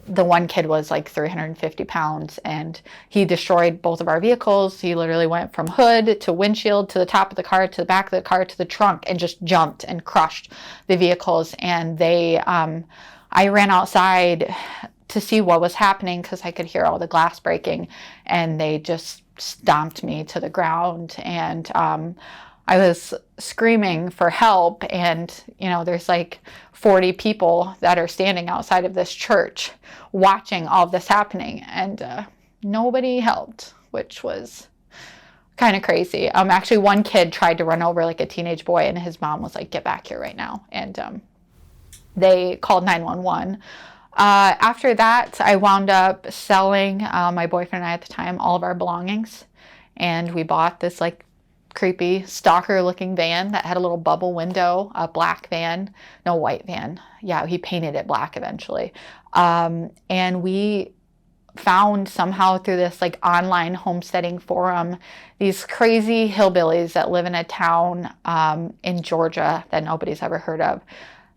the one kid was 350 pounds, and he destroyed both of our vehicles. He literally went from hood to windshield to the top of the car to the back of the car to the trunk and just jumped and crushed the vehicles. And I ran outside to see what was happening because I could hear all the glass breaking, and they just stomped me to the ground. And I was screaming for help, and there's 40 people that are standing outside of this church watching all of this happening, and nobody helped, which was kind of crazy. Actually, one kid tried to run over a teenage boy, and his mom was like, "Get back here right now," and they called 911. After that, I wound up selling, my boyfriend and I at the time, all of our belongings, and we bought this creepy stalker looking van that had a little bubble window, a black van, no, white van. Yeah, he painted it black eventually. And we found somehow through this online homesteading forum, these crazy hillbillies that live in a town in Georgia that nobody's ever heard of,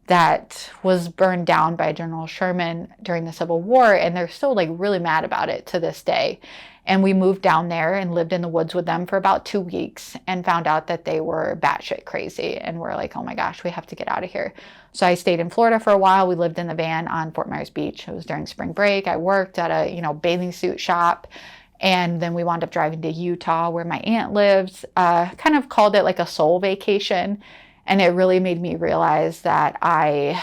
that was burned down by General Sherman during the Civil War, and they're still really mad about it to this day. And we moved down there and lived in the woods with them for about 2 weeks and found out that they were batshit crazy. And we're like, oh my gosh, we have to get out of here. So I stayed in Florida for a while. We lived in the van on Fort Myers Beach. It was during spring break. I worked at a, bathing suit shop. And then we wound up driving to Utah where my aunt lives. Kind of called it a soul vacation. And it really made me realize that I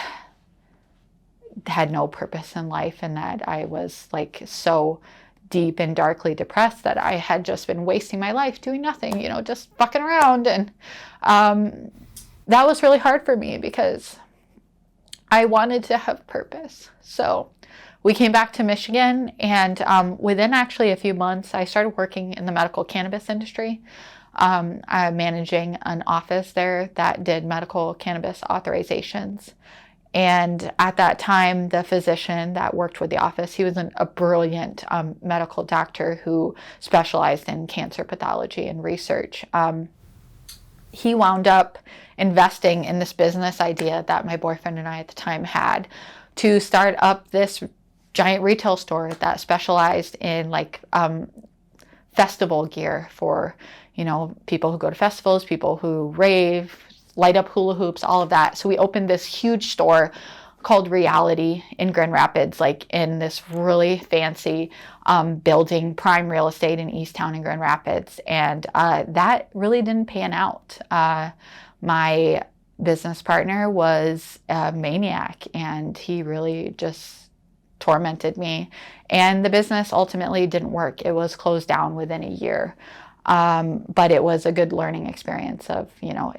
had no purpose in life, and that I was so deep and darkly depressed that I had just been wasting my life doing nothing, just fucking around. And that was really hard for me because I wanted to have purpose. So we came back to Michigan, and within actually a few months, I started working in the medical cannabis industry. I'm managing an office there that did medical cannabis authorizations. And at that time, the physician that worked with the office, he was a brilliant medical doctor who specialized in cancer pathology and research. He wound up investing in this business idea that my boyfriend and I at the time had to start up this giant retail store that specialized in like festival gear for, people who go to festivals, people who rave, light up hula hoops, all of that. So we opened this huge store called Reality in Grand Rapids, like in this really fancy building, prime real estate in Easttown in Grand Rapids. And that really didn't pan out. My business partner was a maniac, and he really just tormented me. And the business ultimately didn't work. It was closed down within a year. But it was a good learning experience of,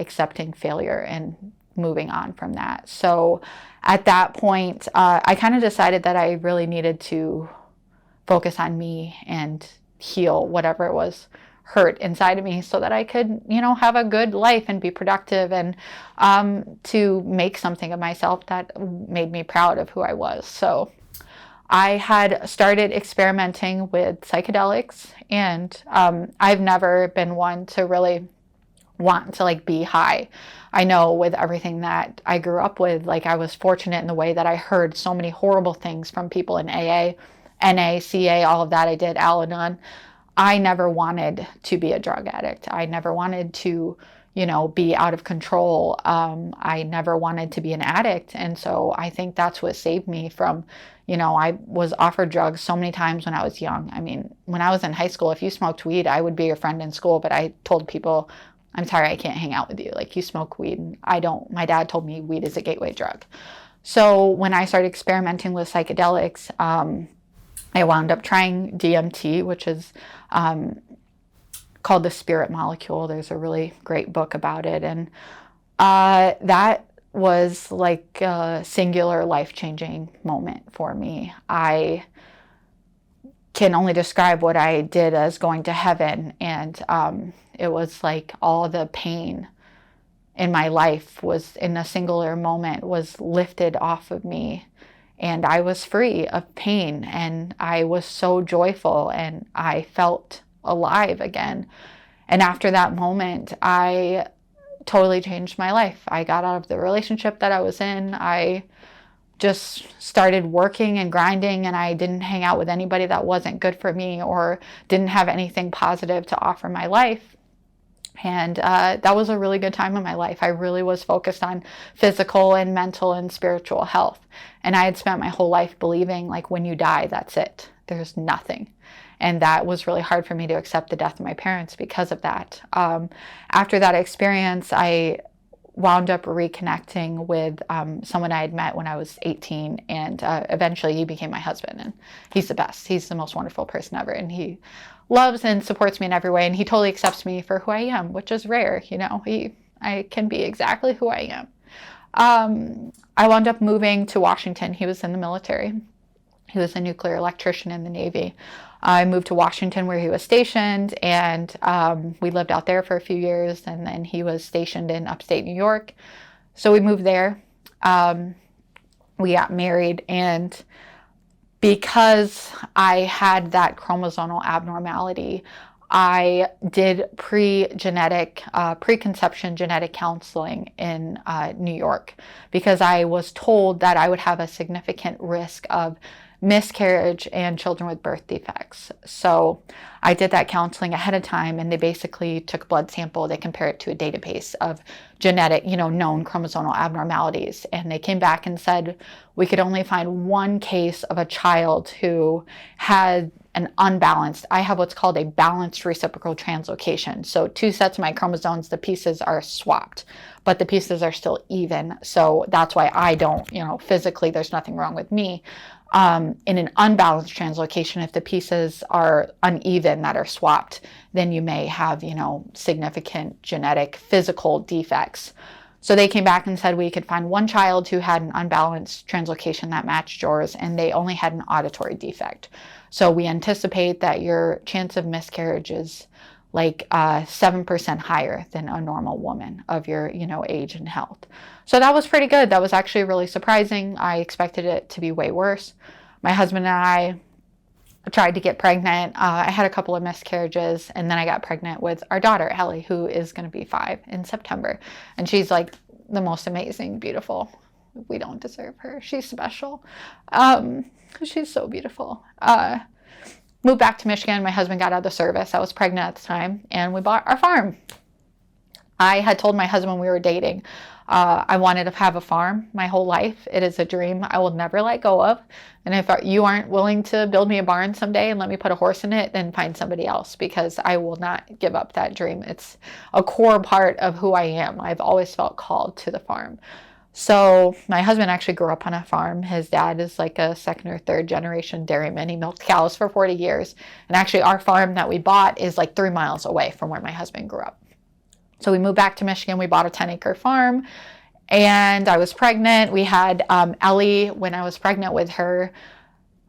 accepting failure and moving on from that. So at that point, I kind of decided that I really needed to focus on me and heal whatever it was hurt inside of me so that I could, have a good life and be productive and to make something of myself that made me proud of who I was. So I had started experimenting with psychedelics, and I've never been one to really want to be high. I know with everything that I grew up with, I was fortunate in the way that I heard so many horrible things from people in AA, NA, CA, all of that. I did Al-Anon. I never wanted to be a drug addict. I never wanted to, be out of control. I never wanted to be an addict. And so I think that's what saved me from, I was offered drugs so many times when I was young. I mean, when I was in high school, if you smoked weed, I would be your friend in school, but I told people, I'm sorry, I can't hang out with you. You smoke weed. And I don't. My dad told me weed is a gateway drug. So when I started experimenting with psychedelics, I wound up trying DMT, which is called the spirit molecule. There's a really great book about it. And that was like a singular life-changing moment for me. I can only describe what I did as going to heaven. And it was like all the pain in my life was in a singular moment was lifted off of me. And I was free of pain, and I was so joyful, and I felt alive again. And after that moment, I totally changed my life. I got out of the relationship that I was in. I just started working and grinding, and I didn't hang out with anybody that wasn't good for me or didn't have anything positive to offer my life. And that was a really good time in my life. I really was focused on physical and mental and spiritual health. And I had spent my whole life believing when you die, that's it. There's nothing. And that was really hard for me to accept the death of my parents because of that. After that experience, I wound up reconnecting with someone I had met when I was 18. And eventually he became my husband. And he's the best. He's the most wonderful person ever. And he loves and supports me in every way, and he totally accepts me for who I am, which is rare. I can be exactly who I am. I wound up moving to Washington. He was in the military. He was a nuclear electrician in the Navy. I moved to Washington where he was stationed, and we lived out there for a few years, and then he was stationed in upstate New York. So we moved there. We got married, and because I had that chromosomal abnormality, I did preconception genetic counseling in New York because I was told that I would have a significant risk of miscarriage and children with birth defects. So I did that counseling ahead of time, and they basically took a blood sample. They compared it to a database of genetic, known chromosomal abnormalities. And they came back and said, we could only find one case of a child who had an unbalanced, I have what's called a balanced reciprocal translocation. So two sets of my chromosomes, the pieces are swapped, but the pieces are still even. So that's why I don't, physically, there's nothing wrong with me. In an unbalanced translocation, if the pieces are uneven that are swapped, then you may have, significant genetic physical defects. So they came back and said we could find one child who had an unbalanced translocation that matched yours, and they only had an auditory defect. So we anticipate that your chance of miscarriage is like 7% higher than a normal woman of your, age and health. So that was pretty good. That was actually really surprising. I expected it to be way worse. My husband and I tried to get pregnant. I had a couple of miscarriages, and then I got pregnant with our daughter, Ellie, who is going to be 5 in September. And she's like the most amazing, beautiful. We don't deserve her. She's special. She's so beautiful. Moved back to Michigan. My husband got out of the service. I was pregnant at the time, and we bought our farm. I had told my husband when we were dating, I wanted to have a farm my whole life. It is a dream I will never let go of. And if you aren't willing to build me a barn someday and let me put a horse in it, then find somebody else, because I will not give up that dream. It's a core part of who I am. I've always felt called to the farm. So my husband actually grew up on a farm. His dad is like a second or third generation dairyman. He milked cows for 40 years. And actually our farm that we bought is like 3 miles away from where my husband grew up. So we moved back to Michigan. We bought a 10-acre farm, and I was pregnant. We had Ellie. When I was pregnant with her,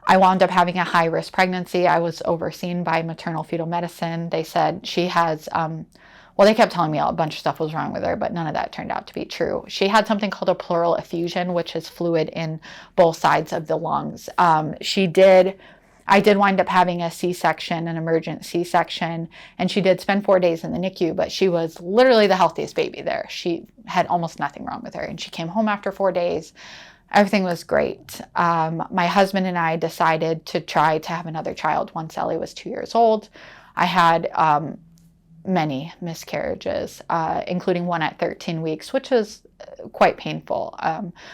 I wound up having a high-risk pregnancy. I was overseen by maternal fetal medicine. They said she has, they kept telling me a bunch of stuff was wrong with her, but none of that turned out to be true. She had something called a pleural effusion, which is fluid in both sides of the lungs. I did wind up having a C-section, an emergent C-section, and she did spend 4 days in the NICU, but she was literally the healthiest baby there. She had almost nothing wrong with her, and she came home after 4 days. Everything was great. My husband and I decided to try to have another child once Ellie was 2 years old. I had many miscarriages, including one at 13 weeks, which was quite painful.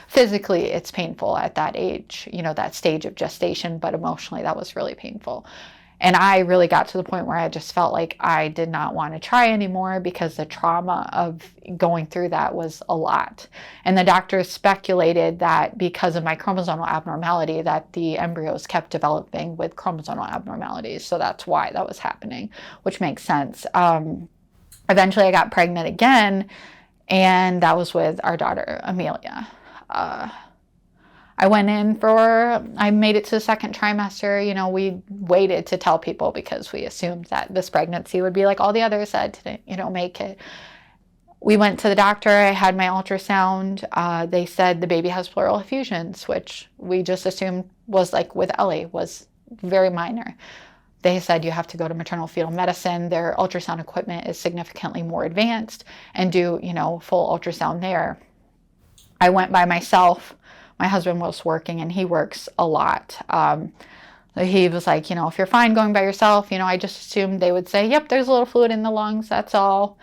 Physically, it's painful at that age, that stage of gestation, but emotionally, that was really painful. And I really got to the point where I just felt like I did not want to try anymore, because the trauma of going through that was a lot. And the doctors speculated that because of my chromosomal abnormality, that the embryos kept developing with chromosomal abnormalities. So that's why that was happening, which makes sense. Eventually, I got pregnant again, and that was with our daughter, Amelia. I made it to the second trimester. We waited to tell people because we assumed that this pregnancy would be like all the others that didn't, make it. We went to the doctor. I had my ultrasound. They said the baby has pleural effusions, which we just assumed was like with Ellie, was very minor. They said you have to go to maternal fetal medicine. Their ultrasound equipment is significantly more advanced, and do, full ultrasound there. I went by myself. My husband was working, and he works a lot. He was like, if you're fine going by yourself, I just assumed they would say, yep, there's a little fluid in the lungs, that's all.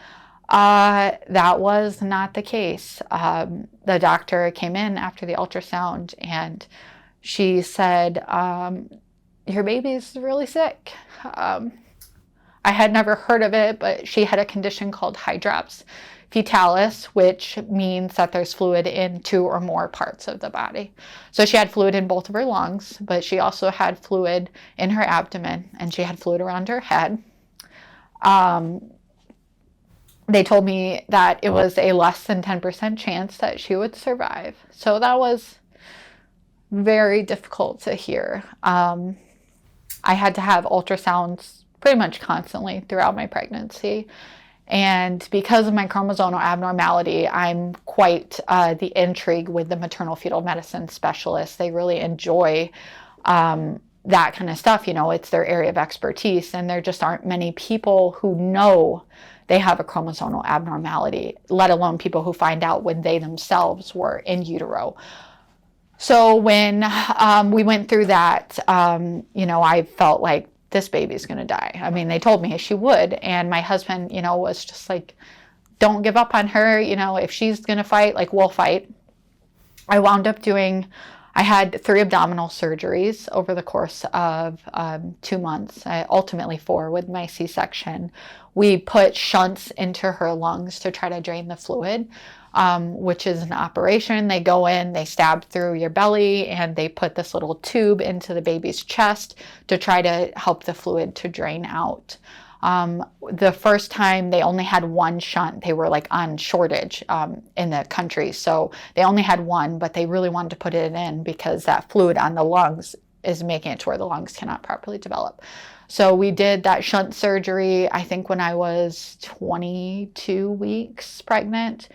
That was not the case. The doctor came in after the ultrasound, and she said, your baby's really sick. I had never heard of it, but she had a condition called hydrops fetalis, which means that there's fluid in 2 or more parts of the body. So she had fluid in both of her lungs, but she also had fluid in her abdomen, and she had fluid around her head. They told me that it was a less than 10% chance that she would survive. So that was very difficult to hear. I had to have ultrasounds pretty much constantly throughout my pregnancy. And because of my chromosomal abnormality, I'm quite the intrigue with the maternal fetal medicine specialists. They really enjoy that kind of stuff. It's their area of expertise, and there just aren't many people who know they have a chromosomal abnormality, let alone people who find out when they themselves were in utero. So when we went through that, I felt like this baby's going to die. I mean, they told me she would. And my husband, was just like, don't give up on her. If she's going to fight, like, we'll fight. I wound up I had 3 abdominal surgeries over the course of 2 months, ultimately 4 with my C-section. We put shunts into her lungs to try to drain the fluid, which is an operation. They go in, they stab through your belly, and they put this little tube into the baby's chest to try to help the fluid to drain out. The first time they only had 1 shunt. They were like on shortage in the country. So they only had 1, but they really wanted to put it in because that fluid on the lungs is making it to where the lungs cannot properly develop. So we did that shunt surgery, I think, when I was 22 weeks pregnant.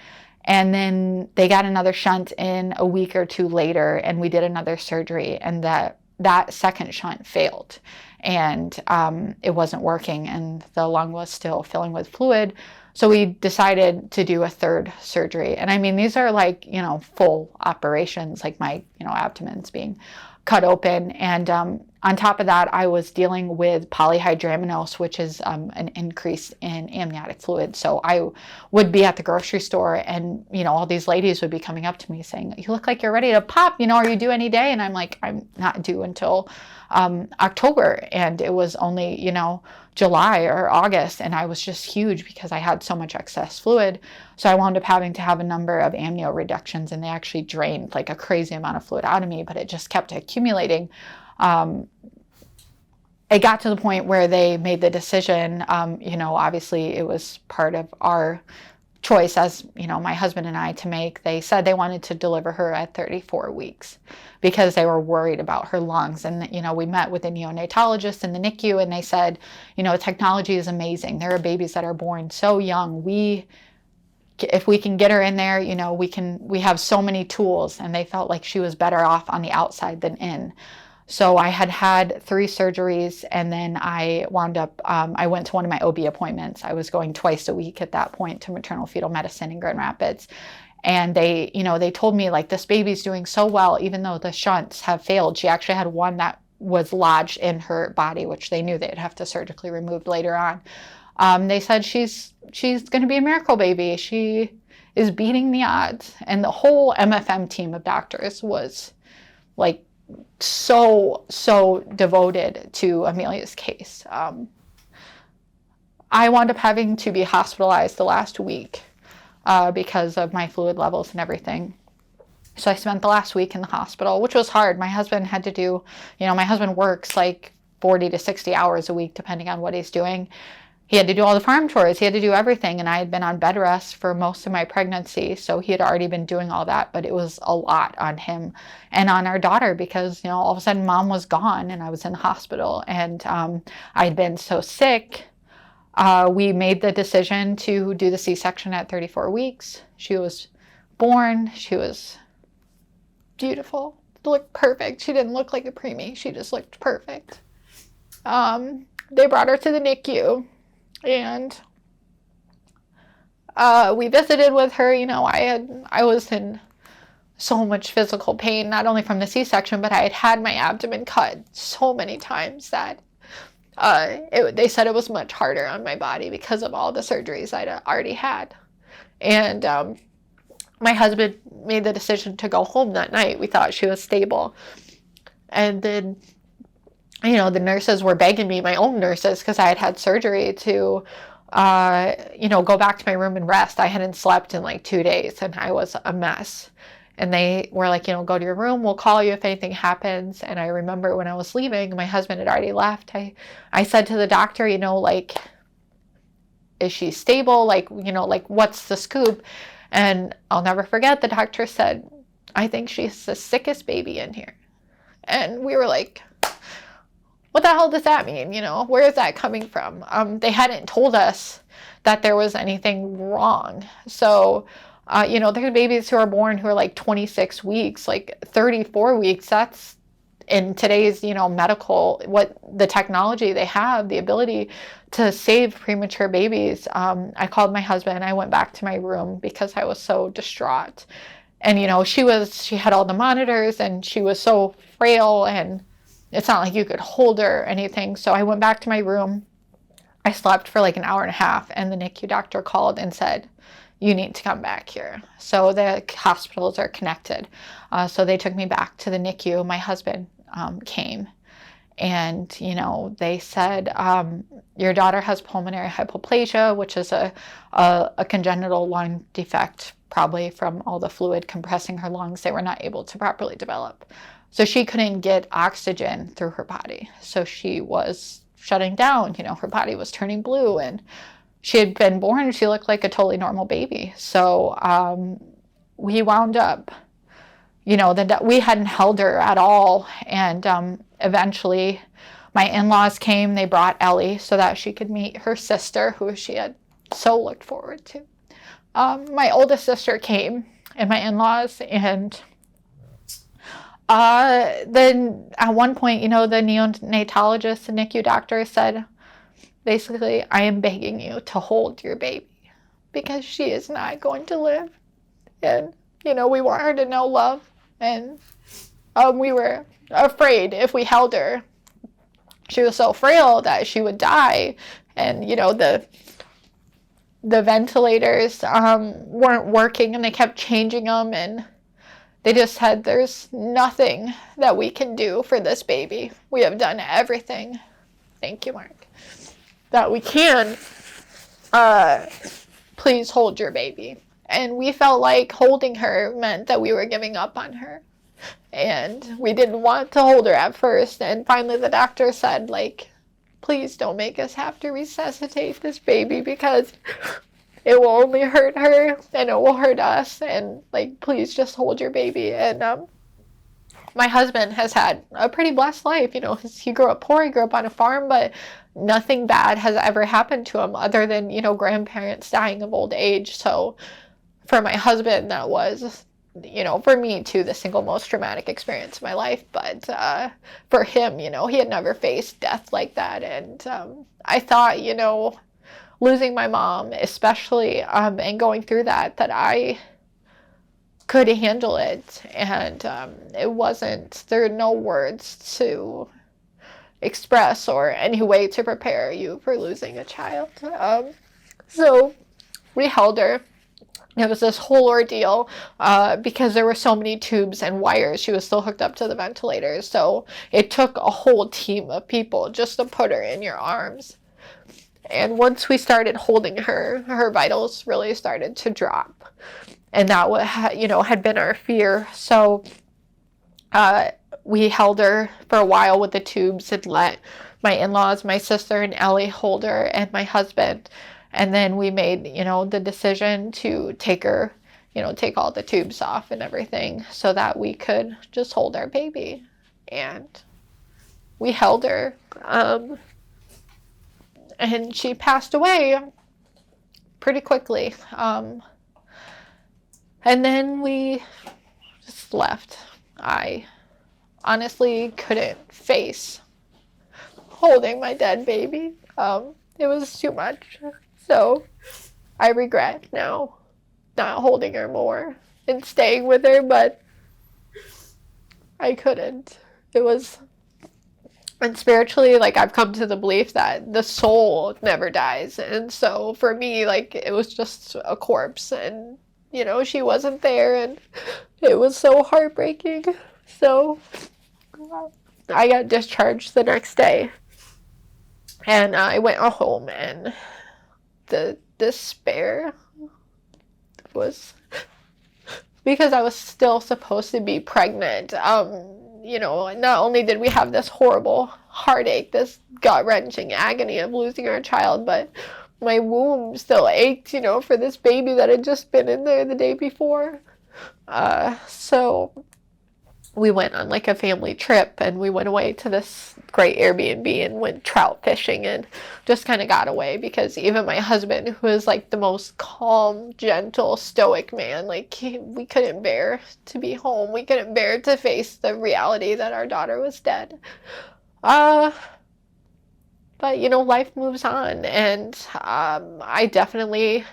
And then they got another shunt in a week or two later, and we did another surgery, and that second shunt failed, and it wasn't working, and the lung was still filling with fluid. So we decided to do a third surgery. And I mean, these are like, full operations, like my, abdomen's being cut open. And on top of that, I was dealing with polyhydramnios, which is an increase in amniotic fluid. So I would be at the grocery store, and all these ladies would be coming up to me saying, "You look like you're ready to pop. Are you due any day?" And I'm like, "I'm not due until October." And it was only July or August, and I was just huge because I had so much excess fluid. So I wound up having to have a number of amnio reductions, and they actually drained like a crazy amount of fluid out of me, but it just kept accumulating. It got to the point where they made the decision, obviously it was part of our choice as, my husband and I to make. They said they wanted to deliver her at 34 weeks because they were worried about her lungs. And, we met with a neonatologist in the NICU, and they said, technology is amazing. There are babies that are born so young. If we can get her in there, we have so many tools, and they felt like she was better off on the outside than in. So I had 3 surgeries, and then I wound up, I went to one of my OB appointments. I was going twice a week at that point to maternal fetal medicine in Grand Rapids. And they told me, like, this baby's doing so well, even though the shunts have failed. She actually had one that was lodged in her body, which they knew they'd have to surgically remove later on. They said she's going to be a miracle baby. She is beating the odds. And the whole MFM team of doctors was like so devoted to Amelia's case. I wound up having to be hospitalized the last week because of my fluid levels and everything. So I spent the last week in the hospital, which was hard. My husband had to do, my husband works like 40 to 60 hours a week, depending on what he's doing. He had to do all the farm chores. He had to do everything. And I had been on bed rest for most of my pregnancy. So he had already been doing all that, but it was a lot on him and on our daughter because, all of a sudden mom was gone and I was in the hospital, and I'd been so sick. We made the decision to do the C-section at 34 weeks. She was born. She was beautiful, looked perfect. She didn't look like a preemie. She just looked perfect. They brought her to the NICU. And we visited with her. I was in so much physical pain, not only from the C-section, but I had my abdomen cut so many times that they said it was much harder on my body because of all the surgeries I'd already had. And my husband made the decision to go home that night. We thought she was stable. And then the nurses were begging me, my own nurses, because I had surgery, to, go back to my room and rest. I hadn't slept in like 2 days, and I was a mess. And they were like, go to your room. We'll call you if anything happens. And I remember when I was leaving, my husband had already left. I said to the doctor, is she stable? Like, what's the scoop? And I'll never forget, the doctor said, "I think she's the sickest baby in here." And we were like, what the hell does that mean? Where is that coming from? They hadn't told us that there was anything wrong. So, there's babies who are born who are like 26 weeks, like 34 weeks. That's in today's, medical, what the technology they have, the ability to save premature babies. I called my husband. I went back to my room because I was so distraught. And, she had all the monitors, and she was so frail, and it's not like you could hold her or anything. So I went back to my room. I slept for like an hour and a half, and the NICU doctor called and said, "You need to come back here." So the hospitals are connected. So they took me back to the NICU. My husband came, and, they said, your daughter has pulmonary hypoplasia, which is a congenital lung defect, probably from all the fluid compressing her lungs. They were not able to properly develop. So she couldn't get oxygen through her body. So she was shutting down, her body was turning blue, and she had been born, she looked like a totally normal baby. So we wound up, we hadn't held her at all. And eventually My in-laws came, they brought Ellie so that she could meet her sister, who she had so looked forward to. My oldest sister came, and my in-laws, and then at one point, the neonatologist, the NICU doctor said, basically, I am begging you to hold your baby because she is not going to live. And, we want her to know love. And we were afraid if we held her, she was so frail that she would die. And, the ventilators weren't working, and they kept changing them. And they just said, there's nothing that we can do for this baby. We have done everything. Thank you, Mark. That we can. Please hold your baby. And we felt like holding her meant that we were giving up on her. And we didn't want to hold her at first. And finally the doctor said, please don't make us have to resuscitate this baby because it will only hurt her and it will hurt us. And please just hold your baby. And my husband has had a pretty blessed life. He grew up poor, he grew up on a farm, but nothing bad has ever happened to him other than, grandparents dying of old age. So for my husband, that was, for me too, the single most traumatic experience of my life. But for him, he had never faced death like that. And I thought, losing my mom, especially, and going through that I could handle it. And it wasn't, there are no words to express or any way to prepare you for losing a child. So we held her. It was this whole ordeal because there were so many tubes and wires. She was still hooked up to the ventilators. So it took a whole team of people just to put her in your arms. And once we started holding her, her vitals really started to drop. And that had been our fear. So we held her for a while with the tubes and let my in-laws, my sister and Ellie hold her, and my husband. And then we made, the decision to take her, take all the tubes off and everything so that we could just hold our baby. And we held her. And she passed away pretty quickly. And then we just left. I honestly couldn't face holding my dead baby. It was too much. So I regret now not holding her more and staying with her, but I couldn't. And spiritually, I've come to the belief that the soul never dies. And so for me, it was just a corpse and, she wasn't there, and it was so heartbreaking. So I got discharged the next day, and I went home, and the despair was because I was still supposed to be pregnant. Not only did we have this horrible heartache, this gut-wrenching agony of losing our child, but my womb still ached, for this baby that had just been in there the day before. So we went on a family trip, and we went away to this great Airbnb and went trout fishing and just kind of got away because even my husband, who is the most calm, gentle, stoic man, we couldn't bear to be home. We couldn't bear to face the reality that our daughter was dead. But life moves on, and I definitely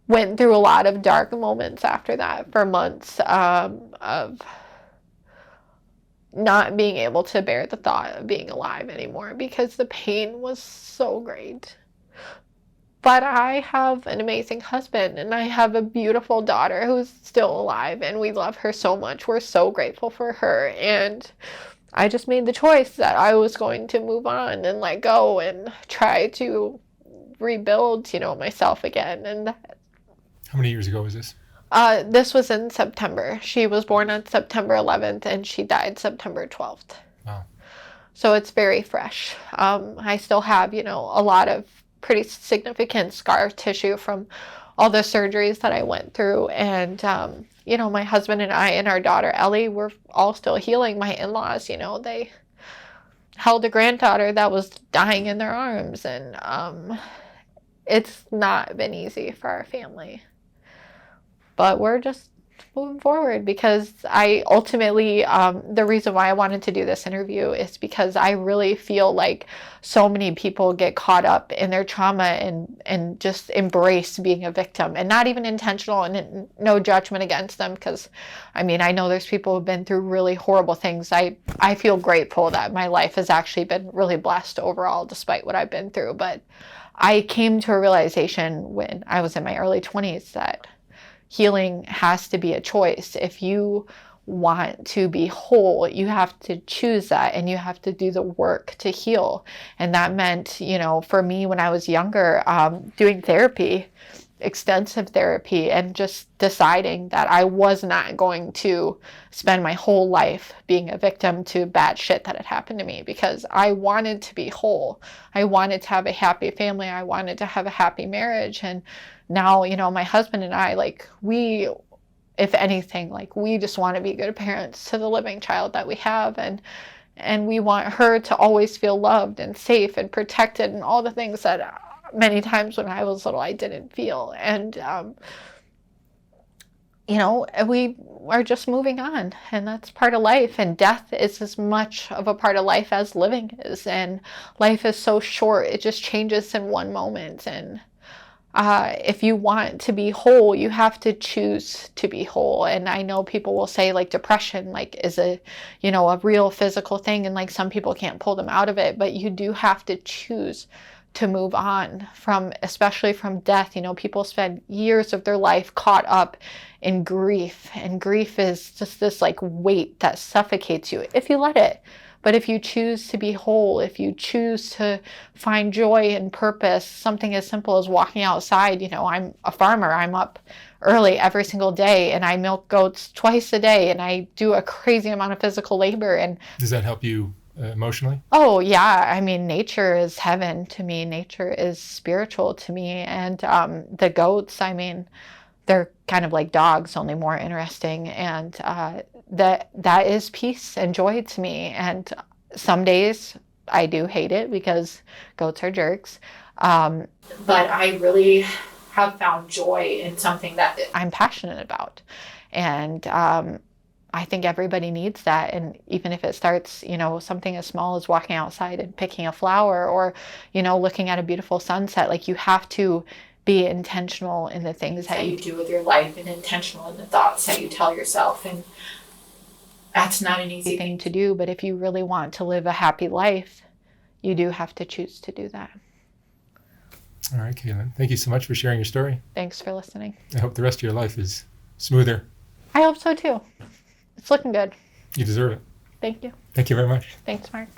went through a lot of dark moments after that for months of not being able to bear the thought of being alive anymore because the pain was so great. But I have an amazing husband, and I have a beautiful daughter who's still alive, and we love her so much. We're so grateful for her, and I just made the choice that I was going to move on and let go and try to rebuild, myself again. And How many years ago was this? This was in September. She was born on September 11th, and she died September 12th. Wow. So it's very fresh. I still have, a lot of pretty significant scar tissue from all the surgeries that I went through. And, my husband and I and our daughter, Ellie, we're all still healing. My in-laws, held a granddaughter that was dying in their arms. And it's not been easy for our family. But we're just moving forward because I ultimately, the reason why I wanted to do this interview is because I really feel like so many people get caught up in their trauma and just embrace being a victim, and not even intentional, and no judgment against them, because I mean, I know there's people who've been through really horrible things. I feel grateful that my life has actually been really blessed overall despite what I've been through. But I came to a realization when I was in my early 20s that healing has to be a choice. If you want to be whole, you have to choose that, and you have to do the work to heal. And that meant, you know, for me when I was younger, doing therapy, extensive therapy, and just deciding that I was not going to spend my whole life being a victim to bad shit that had happened to me, because I wanted to be whole. I wanted to have a happy family. I wanted to have a happy marriage. And now, you know, my husband and I, like, we, if anything, like, we just want to be good parents to the living child that we have. And we want her to always feel loved and safe and protected, and all the things that many times when I was little I didn't feel. And you know, we are just moving on, and that's part of life. And death is as much of a part of life as living is. And life is so short, it just changes in one moment. And if you want to be whole, you have to choose to be whole. And I know people will say, like, depression, like, is a, you know, a real physical thing, and like some people can't pull them out of it, but you do have to choose to move on from, especially from death. You know, people spend years of their life caught up in grief, and grief is just this like weight that suffocates you if you let it. But if you choose to be whole, if you choose to find joy and purpose, something as simple as walking outside. You know, I'm a farmer. I'm up early every single day, and I milk goats twice a day, and I do a crazy amount of physical labor. And Does that help you emotionally? oh yeah, I mean, nature is heaven to me. Nature is spiritual to me. And the goats, I mean, they're kind of like dogs, only more interesting. And that is peace and joy to me. And some days I do hate it because goats are jerks. But I really have found joy in something that I'm passionate about. And I think everybody needs that. And even if it starts, you know, something as small as walking outside and picking a flower, or, you know, looking at a beautiful sunset, like, you have to be intentional in the things that you do with your life, and intentional in the thoughts that you tell yourself. And that's not an easy thing to do, but if you really want to live a happy life, you do have to choose to do that. All right, Kaylyn. Thank you so much for sharing your story. Thanks for listening. I hope the rest of your life is smoother. I hope so too. It's looking good. You deserve it. Thank you. Thank you very much. Thanks, Mark.